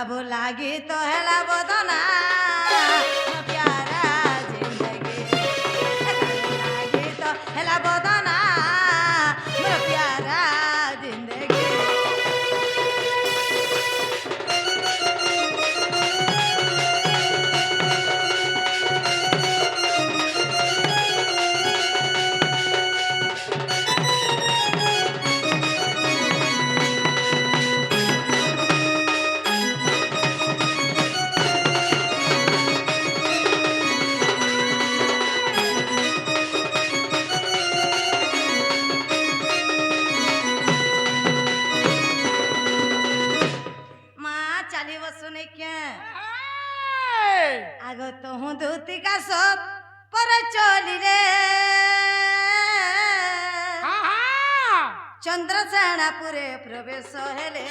बाबू लागी तो हेला बदना प्यारा जिंदगी लागी तो हेला बदना प्यारा जिंदगी आगो तो हूँ धोती का सब पर चोली रे चंद्रसेनापुरे प्रवेश हेले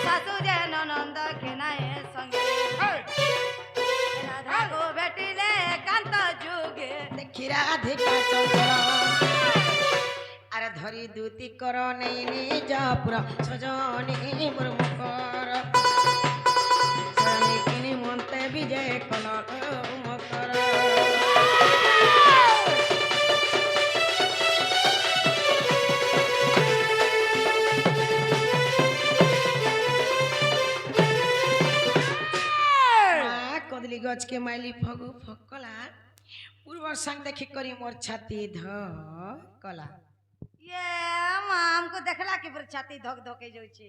सासू जे ननंद के नाये संगे राधा को भेटिले कांत जुगे देखी राधिका चंद्र आरे धरी दूती कर नहीं निज पुरा सजनी मुर्मुकर सजनी मनते विजय कलर मकर कदली गज के माइली फगु फकला पूर्व संग देखी करी मोर छाती धकला ये मां हमको देखला कि पर छाती धक धके जाय छै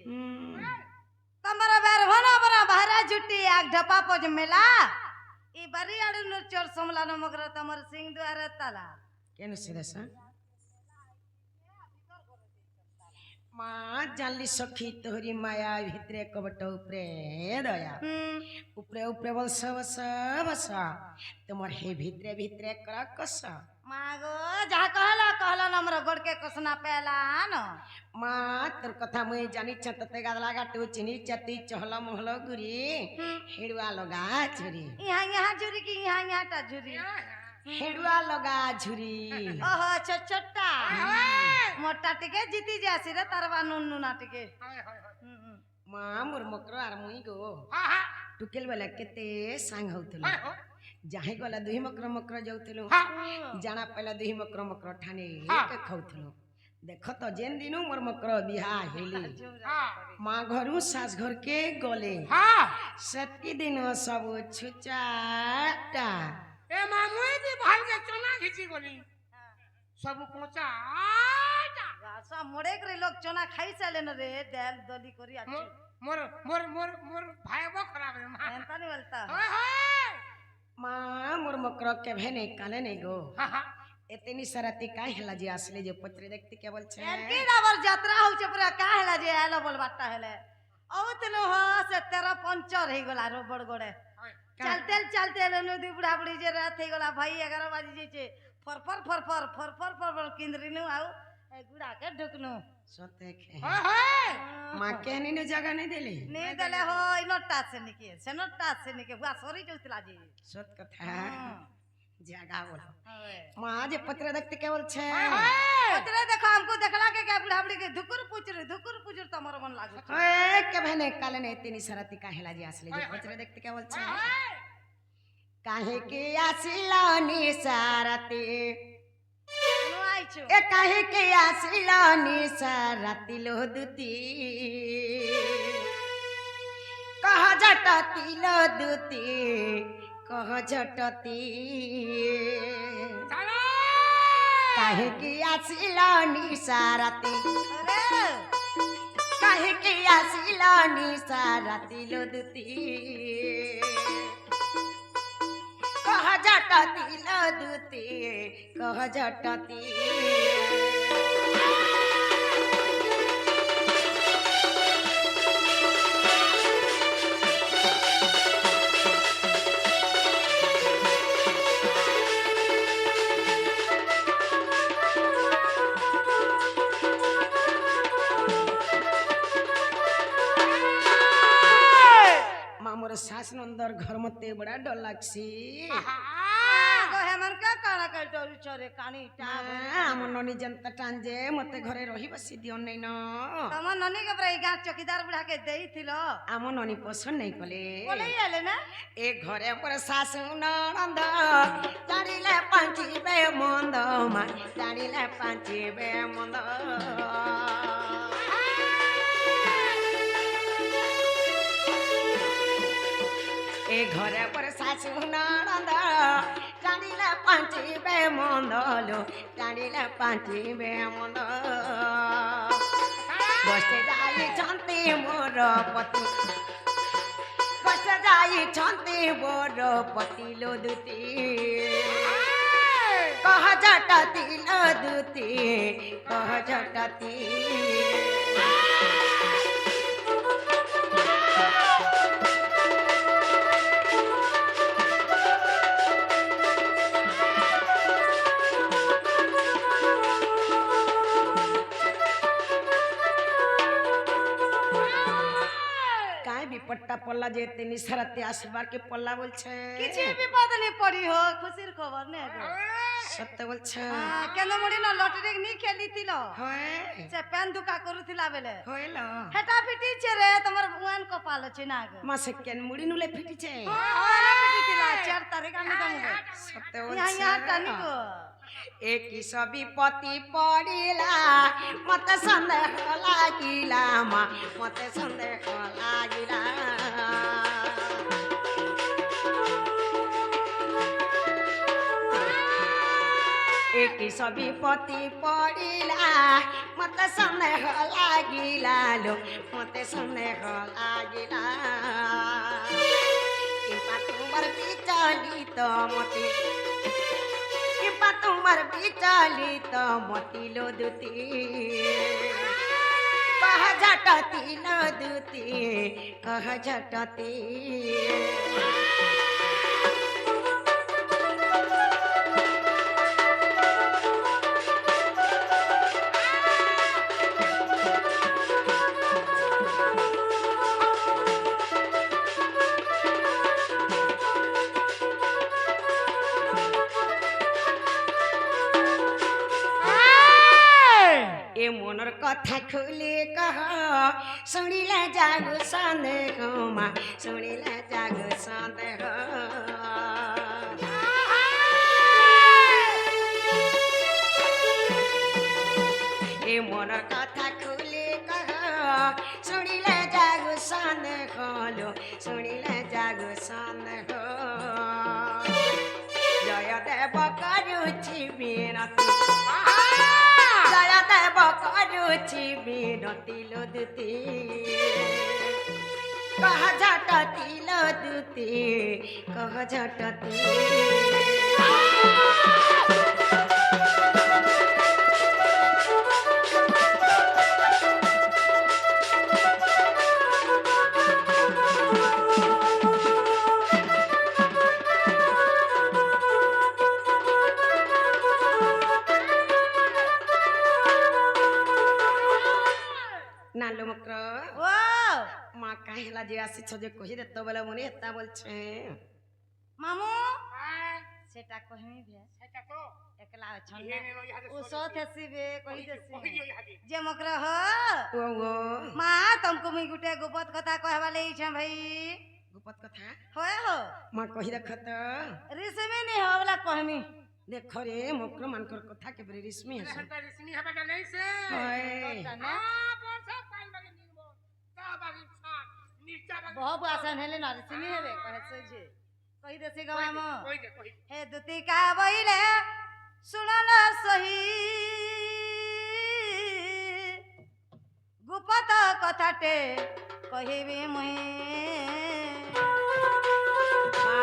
तमरा बेर होना बरा भारा जुटी आग ढपा पज मेला ई बरी आडु न चोर समला न मगर तमर सिंह द्वार ताला केन सिरसा मां जानली सखी तोहरी माया भितरे कबट उपरे दया उपरे उपरे बोल सब तुमर हे भितरे भितरे कर कस मागो जा कहला नमर गोड़ के कसना पहला न मां तोर कथा मुई जानी छ तते गादला गाटू चिनी चती चहला मोहला गुरी हेडुआ लगा झुरी यहाँ झुरी की यहाँ टा झुरी हेडुआ लगा झुरी ओहो छोटा मोटा टिके जीती जासी रे तारवा नुन्नु ना टिके मां मोर मकर आर मुई गो टुकेल वाला केते सांग होतलो जाहे गला दुही मकर जाउतलो जाना पहला दुही मकर ठाने के खाउतलो देखो तो जेन दिनु मोर मकर बिहा हेली मां घरु सास घर के गले सतकी दिन सब छुचाटा ए मामुई भी भाल के चना खींची गली सब कोचा सब मोड़े करे लोग चना खाई साले न रे दाल दली करी अच्छी मोर मोर मोर मोर भाई वो खराब है मां एंता नहीं बोलता ओए होए मां मोर मकर के भेने काले नहीं गो एतनी सरती का हेला जे असले जे पत्र देखती के बोल छे एनकी दावर यात्रा हो छे पूरा का हेला जे आलो बोल बाटा हेले औ तनो हो से तेरा पंचर हे गला रोबड़ गोड़े चलते नदी बुढ़ा बुढ़ी जे रात हे गला भाई 11 बजे जे छे फर किंद्रीनु आउ ए गुड़ा के ढुकनु सते के मां कहनी ने जगह नहीं देले हो इनोटा से निके हुआ सॉरी जोतला जी सत कथा जगह बोला मां जे पत्र देखते के बोल छे पत्र देखो हमको देखला के बुढ़ा बुढ़ी के धुकुर पुचुर तमर मन लागो ए के भने काले ने इतनी सरती काहेला जी असले जे पत्र देखते के बोल छे काहे के आसिलानी सारती ए काहे के आसिलानी सारती लो दुती कह जटती लो दुती कह जटती काहे के आसिलानी सारती काहे के आसिलानी सारती लो दुती कह जटती लो दुती कह जटती सास नंदर घर मते बड़ा डर लागसी হেমন কে কানা কে ডরি চরে কানি টা ଆମ ନନି ଯେନ୍ତା ଟାନ୍ ଯେ ମତେ ଘରେ ରହି ବସି ଦିଅ ନାଇଁ ନ ତମ ନନି କେ ପରା ଗାଁ ଚକିଦାର ବୁଢା କେ ଦେଇଥିଲ ଆମ ନନି ପସନ୍ଦ ନାଇଁ କଲେ ପଲେଇ ଆଲେ ନା ଏ ଘରେ ପରେ ଶାଶୁ ନଣନ୍ଦ ଜାଣିଲେ ପାଞ୍ଚିବେ ମନ୍ଦ ମା ଜାଣିଲେ ପାଞ୍ଚିବେ ମନ୍ଦ ଏ ଘରେ ପରେ ଶାଶୁ ନଣନ୍ଦ ଜାଣିଲେ ପାଞ୍ଚିବେ ମନ୍ଦ ଲୋ ଜାଣିଲେ ପାଞ୍ଚିବେ ମନ୍ଦ ବସେ ଯାଇଛନ୍ତି ମୋର ପତି ବସେ ଯାଇଛନ୍ତି ମୋର ପତି ଲୋ ଦୁତି କହ ଜଟତି ଲୋ ଦୁତି କହ ଜଟତି বিপদটা পড়লা যে তিনি সারাতে আসবার কে পড়লা বলছে কিছু বিপদ নেই পড়ি হো খুশির খবর নে সত্য বলছে কেন মরি না লটারি নি খেলিছিল হয় সে প্যান দুকা করুছিলা বেলে হইল হেটা পিটিছে রে তোমার ভুয়ান কপাল আছে না গো মাসে কেন মুড়ি নুলে ফিটিছে পিটিছিলা 4 তারিখ আমি দমু সত্য ইয়া বলছে ইয়া টানি গো একই সবই পতি পড়িলা মতে সন্দেহ লাগিলা মা মতে সন্দেহ লাগিলা একই সবই পতি পড়িলা মতে সন্দেহ লাগিলা লো মতে সন্দেহ লাগিলা কিংবা তোমার বিচলিত মতি কিংবা তোমার বিচলিত মতি লো দুতি কহ ঝটতি লো দুতি কহ ঝটতি এ মনের কথা খুলে কহ শুনিলে জাগু সন্দেহ মা শুনিলে জাগু সন্দেহ এ মনের কথা খুলে কহ শুনিলে জাগু সন্দেহ লো শুনিলে জাগু সন্দেহ জয় দেব করুছি বিনতি জয় দেব করুছি বিনতি লো দুতি কহ ঝটতি লো দুতি কহ ঝটতি নালো মক্র ও মা কাহিলা যে আসিছ যে কহি দে তো বলে মনে এতা বলছে মামু সেটা কহিমি ভে সেটা তো একলা অছন ইয়ে নে নো ইহাদে ও সত হসিবে কহি দেছি কহি দিও ইহাদে যে মকর হ ও গো মা তুমको মুই গুটে গোপত কথা কহবা লই छ भाई গুপত কথা হয় हो মা কহি দেখ তো রিসমি নি হবলা কহমি দেখ রে মক্র মানকর কথা কে বরে রিসমি হস সেটা রিসনি হবাটা নাই সে হয় জানে বর্ষা পান বাগে নিব তা বাগে ছাক নিচা বাগে বহু আসান হেলে না রিসমি হেবে কহেছে যে কহি দেছি গো মামু কই দে কই হে দুতি কা বইলে শুনল সহি গুপত কথাটে কহিবি মুই মা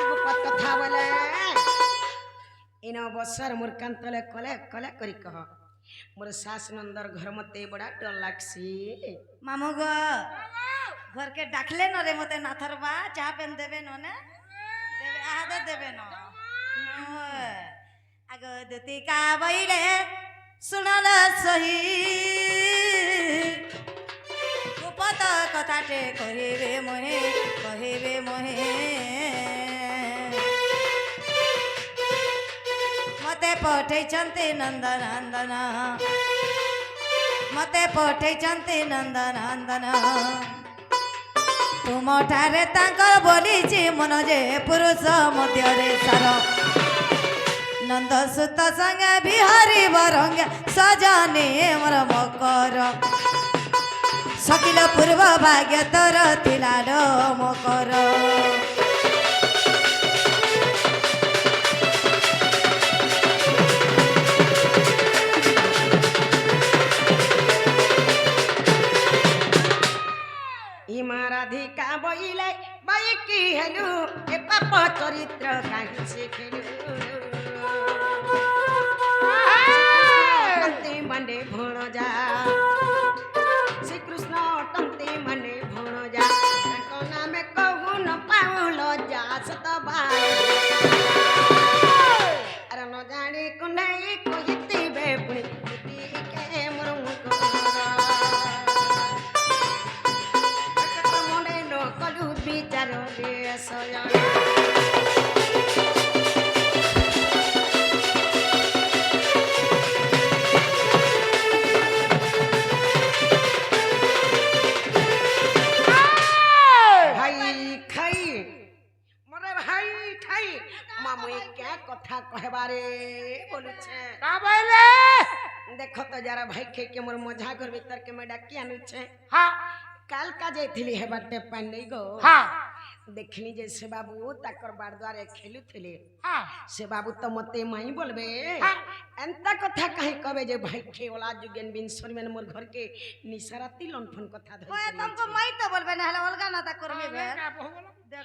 গুপত কথা বলে ইন বছর মোর কান্তলে কলে কলে করি কহ মোর শাস নন্দর ঘর মতে বড়া ডর লাগছি মামু গো घर के डाकले न रे मते नाथरबा चाह पेन देबे न ने देबे आदे देबे न आगो दुती का बइले सुनल सही गुपत कथाटे कहिबे मोहे ପଠେଇଛନ୍ତି ନନ୍ଦନନ୍ଦନ ମତେ ପଠେଇଛନ୍ତି ନନ୍ଦନନ୍ଦନ ତୁମଠାରେ ତାଙ୍କର ବୋଲିଛି ମନ ଯେ ପୁରୁଷ ମଧ୍ୟରେ ସାର ନନ୍ଦ ସୁତ ସଙ୍ଗେ ବିହାରୀ ବରଙ୍ଗ ସଜନେ ମୋର ମକର ସକିଲ ପୂର୍ବ ଭାଗ୍ୟ ତୋର ଥିଲା ଲୋ ମକର ରାଧିକା ବଇଲେ ବାଇକି ହେଲୁ ଏ ପାପ ଚରିତ୍ର କାହିଁ ଶିଖିଲୁ ଟନ୍ତି ମାନେ ଭଣ ଯା ଶ୍ରୀକୃଷ୍ଣ ଟନ୍ତି ମାନେ ଭଣ ଯା ତାଙ୍କ ନାମେ କହୁ ନ ପାଉଲ ଯା ସତ ଆରେ ନ ଜାଣି କୁଣ୍ଡାଇ କହିଥିବେ ପୁଣି ମୋର বিচার কথা কহবারে বলুছে দেখ তো যারা ভাই খেয়ে মোর মজা ঘর ভিতর কে মে ডাকি আনুছে কাল কাজে থিলি হেবাटे पानी गो देखनी जे से बाबू ताकर बारद्वारे खेलुथिले से बाबू तो मते माई बोलबे एंता कथा काहे कबे जे भाई खेवला जुगेन बिन सरमेन मोर घर के निसराती लंठन कथा धर ओए तुमको माई तो बोलबे ना हला अलगा ना ता करबे बे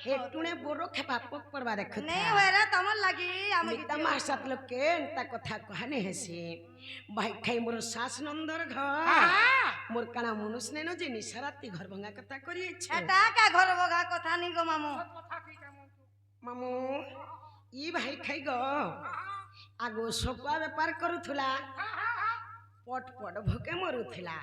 हेटुने बोरो खेपा पक परबा देख नहीं होय रे तमन लागी आमी तमार साथ लोग के एंता कथा कहने हेसे भाई खाई मोर सास नंदर घर मोर काना मनुष्य ने न जे निसराती घर भंगा कथा करी छै एटा का घर भंगा कथा नी गो मामू मामू ई भाई खाई गो आगो सकुआ व्यापार करूथुला पट पट भोके मरुथुला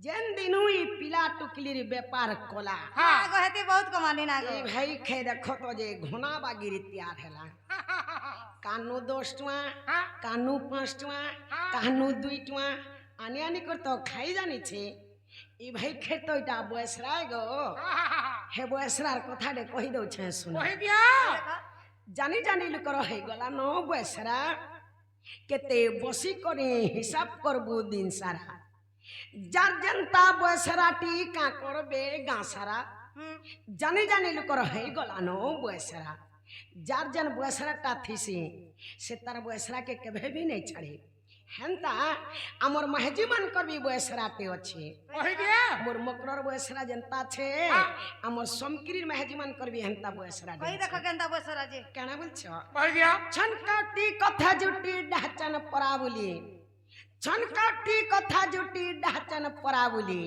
जेन दिनु ई पिला टुकली रे व्यापार कोला आगो हेती बहुत कमानी ना गो ई भाई खाई देखो तो जे घोना बागिरी तैयार हैला कानू 10 टुआ कानू 5 टुआ कानू 2 टुआ आने आने कर तो खाई जानी छे ई भाई खेत तो इटा बसराय गो हे बसरार कथा दे कहि दउ छे सुन कहि दिया जानी जानी लु कर हे गला नो बसरा केते बसी करे हिसाब करबू दिन सारा जार जनता बसराटी का करबे गासारा जानी जानी लु कर हे गला नो बसरा जार जन बसराटा थीसी से तार बसरा के कभे भी नहीं छड़े हेंता हमर महजी मन करबी बसराटे अछि कहि दे मोर मकरर बसरा जनता छे हमर समकिरी महजी मन करबी हेंता बसरा कहि देख केंता बसरा जे केना बोलछ कहि दिया छनकाटी कथा जुटी ढाचन पराबुली छनकाटी कथा जुटी ढाचन पराबुली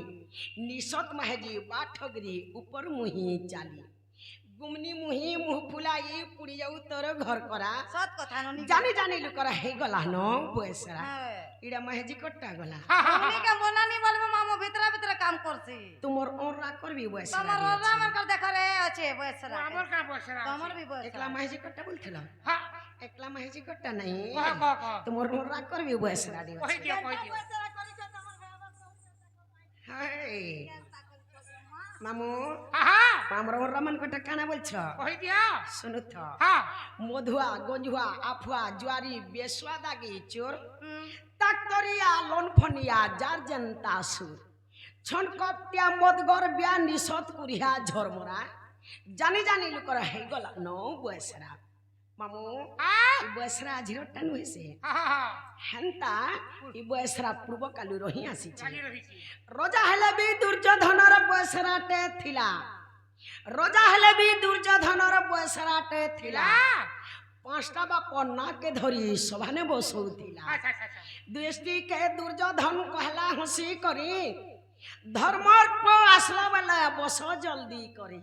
निसत महजी बाठगरी ऊपर मुही चाली गुमनी मुही मुह फुलाई पुड़ी जाऊ तोर घर करा सत कथा ननी जानी जानी लु कर हे गला नो बसरा इडा महजी कट्टा गला हमनी के मोनानी बोलबो मामो भीतर भीतर काम करसी तुमर ओरा करबी बसरा तमर ओरा मन कर देख रे अच्छे बसरा हमर का बसरा तमर भी बसरा एकला महजी कट्टा बोलथला हां एकला महजी कट्टा नहीं का तुमर ओरा करबी बसरा दे कहि दिया बसरा करी छ तमर हाय मामू हां हमरा ओरा मन कट्टा काना बोलछ कहि दिया सुनु त हां मधुआ गंजुआ आफुआ जुआरी बेसुआ दागी चोर ताकतरिया लोनफनिया जार जनता सुर छनकटिया मदगर बिया निसत कुरिया झरमरा जानी जानी लुकर हे गला नो बसरा मामू ई बसरा झिरटन होइसे हेंता ई बसरा पूर्व कालु रही आसी छै रोजा हेले भी दुर्योधनर बसराटे थिला रोजा हेले भी दुर्योधनर बसराटे थिला पांचटा बाप ना के धरी सभाने बसौथिला दृष्टि के दुर्योधन कहला हंसी करी धर्मर पो आसला वाला बसो जल्दी करी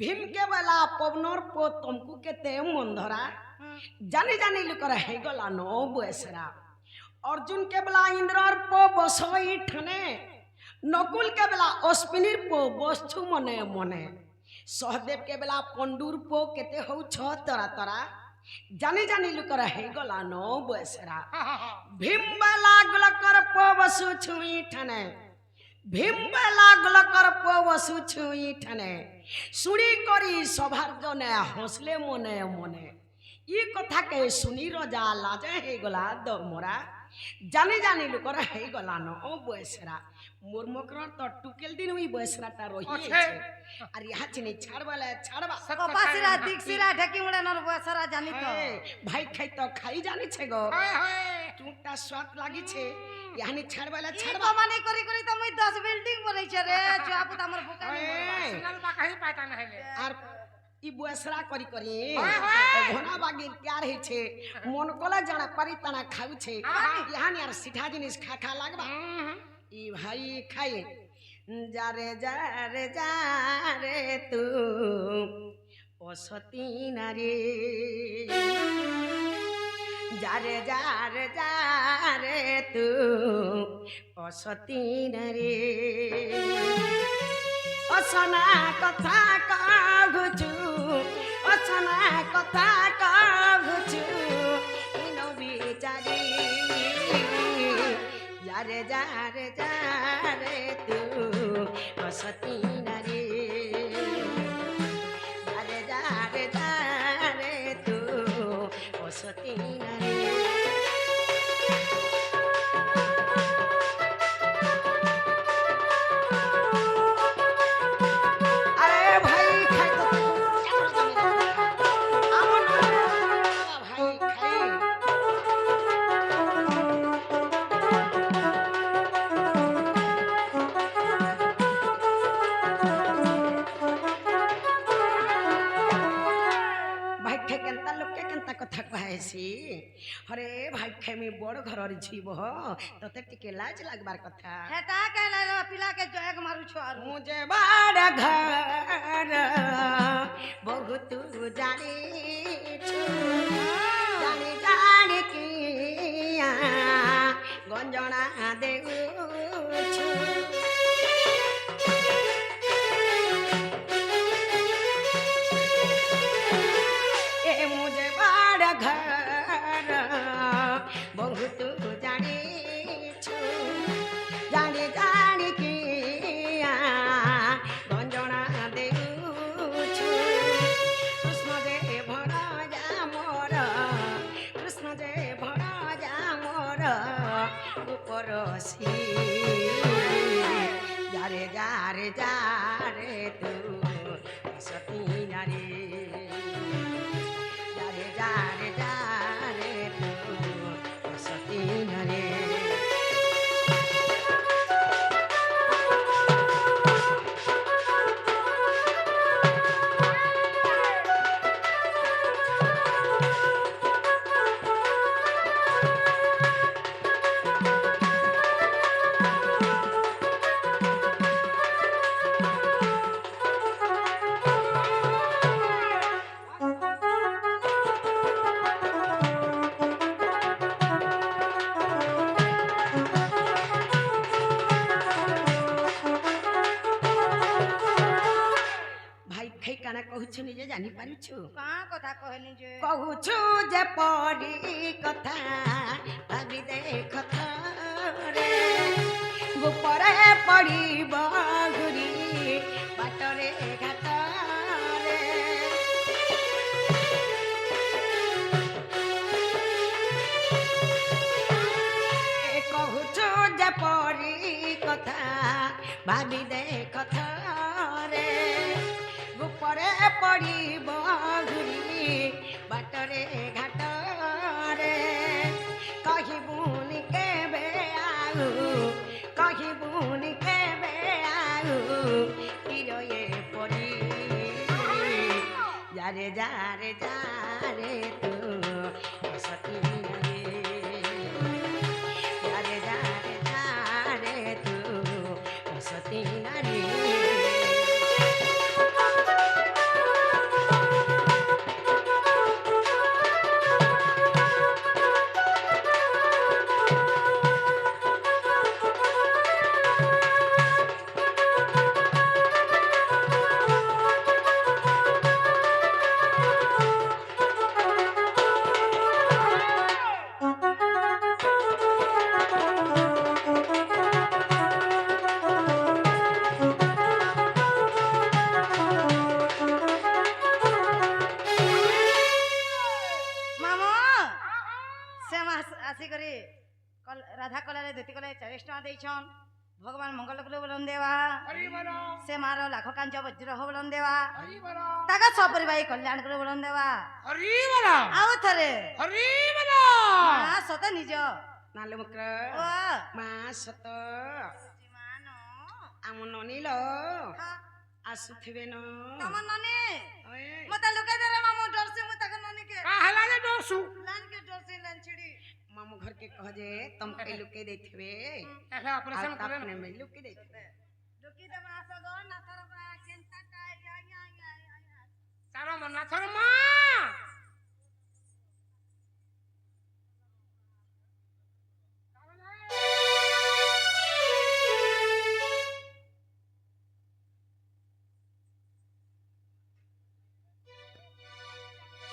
भीम के वाला पवनर पो तुमको केते मन धरा जानी जानी लुकर हे गला नो बसरा अर्जुन के वाला इंद्रर पो बसोई ठने नकुल के वाला अश्विनीर पो बस्तु मने मने सहदेव के बेला पंडुर पो केते हौ छ तरा तरा জানি জানি লুকর হয়ে গলা নো বয়সরা ভীমবেলা গুলকর পবসু ছুঁই ঠানে ভীমবেলা গুলকর পবসু ছুঁই ঠানে শুনি করি সভার জনে হসলে মনে মনে ই কথাকে শুনি রজা লাজে হয়ে গলা দমরা জানি জানি লুকর হয়ে গলা নো বয়সরা মোর মকর তো টুকেল দিন ওই বয়সরাটা রহিছে আর ইহা চিনি ছাড়বালে ছাড়বা কপাসিরা দিকসিরা ঢেকি মুড়ে নর বয়সরা জানি তো ভাই খাই তো খাই জানিছে গো টুকটা স্বাদ লাগিছে ইয়ানি ছাড়বালে ছাড়বা কমানি করি করি তো মুই 10 বিল্ডিং বনাইছে রে চাপুত আমার ভুকানি সিঙ্গল বাকাই পাতা না হলে আর ই বয়সরা করি করি ঘোনা বাগির তৈয়ার হইছে মন কলা জানা পারি তানা খাউছে ইয়ানি আর সিঠা জিনিস খা খা লাগবা ই ভাই খাই যারে যারে যারে তু অসতি নারী যারে যারে যারে তু অসতি নারী অসনা কথা কহুচু অসনা কথা কহুচু ইনো বিচারি যারে যারে যারে তু অসতি নারী যারে যারে যারে তু অসতি নারী হরে ভাই খেমি বড় ঘরের ঝিব তোতে টিকে লাজ লাগবার কথা হেটা কে লাইলো পিলা কে জয়গ মারু ছর মুঝে বড় ঘর বহুত জানি জানি জানি কি গঞ্জনা দেউছু এ মুঝে বড় ঘর বহুত জানিছু জানি জানি কি গঞ্জনা দেউছু কৃষ্ণ যে ভরা যা মোর কৃষ্ণ যে ভরা যা মোর উপরসি যারে যারে যারে তু সতী নারী যারে যারে যারে তু সতী নারী কହୁଛୁ নিজে জানি পারুଛୁ কা কথা কহনি যে কহুଛୁ যে পরি কথা ভাবি দেখ রে গোপরে পড়িব ঘুরি বাটরে ঘাটরে কহুଛୁ যে পরি কথা ভাবি দেখ রে গোপরে পড়িব ঘুরি বাটরে ঘাটরে কহিবুনি কেবে আউ কহিবুনি কেবে আউ তীরয়ে পড়ি যারে যারে যারে তু সতী নারী যারে যারে যারে তু সতী নারী କହିଛନ୍ ଭଗବାନ ମଙ୍ଗଳ କଲେ ବୋଲନ୍ ଦେବା हरि बोलो ସେ ମାର ଲାଖ କାଞ୍ଚ ବଜ୍ର ହୋ ବୋଲନ୍ ଦେବା हरि बोलो ତାଙ୍କ ସପରିବାହୀ କଲ୍ୟାଣ করে ବୋଲନ୍ ଦେବା हरि बोलो ଆଉ ଥରେ हरि बोलो ମା ସତ ନିଜ ନାଲୋ ମୁକ୍ର ଓ ମା ସତ ମାନ ଆମ ନନିଲ ଆସୁଥିବେ ନ ତମ ନନି ଓଏ, ମତେ ଲୁକେଇ ଦେରେ ମା ମୁଁ ଡରସି ମୁଁ ତାଙ୍କ ନନି କେ का हला ले डोसु ଲାନ୍ କେ डरसी लान छिड़ी ମାମୁ ଘର କେ କହ ଯେ ତମକେ ଲୁକେଇ ଦେଇଥିବେ एला ऑपरेशन ଆଉ करे ତାପରେ ମେ ଲୁକେଇ ଦେଇଥିବେ ଲୁକି ଦେ ମା ସଗ ନା ଥର ପା କେନ୍ତା କା तारो मना थोर मां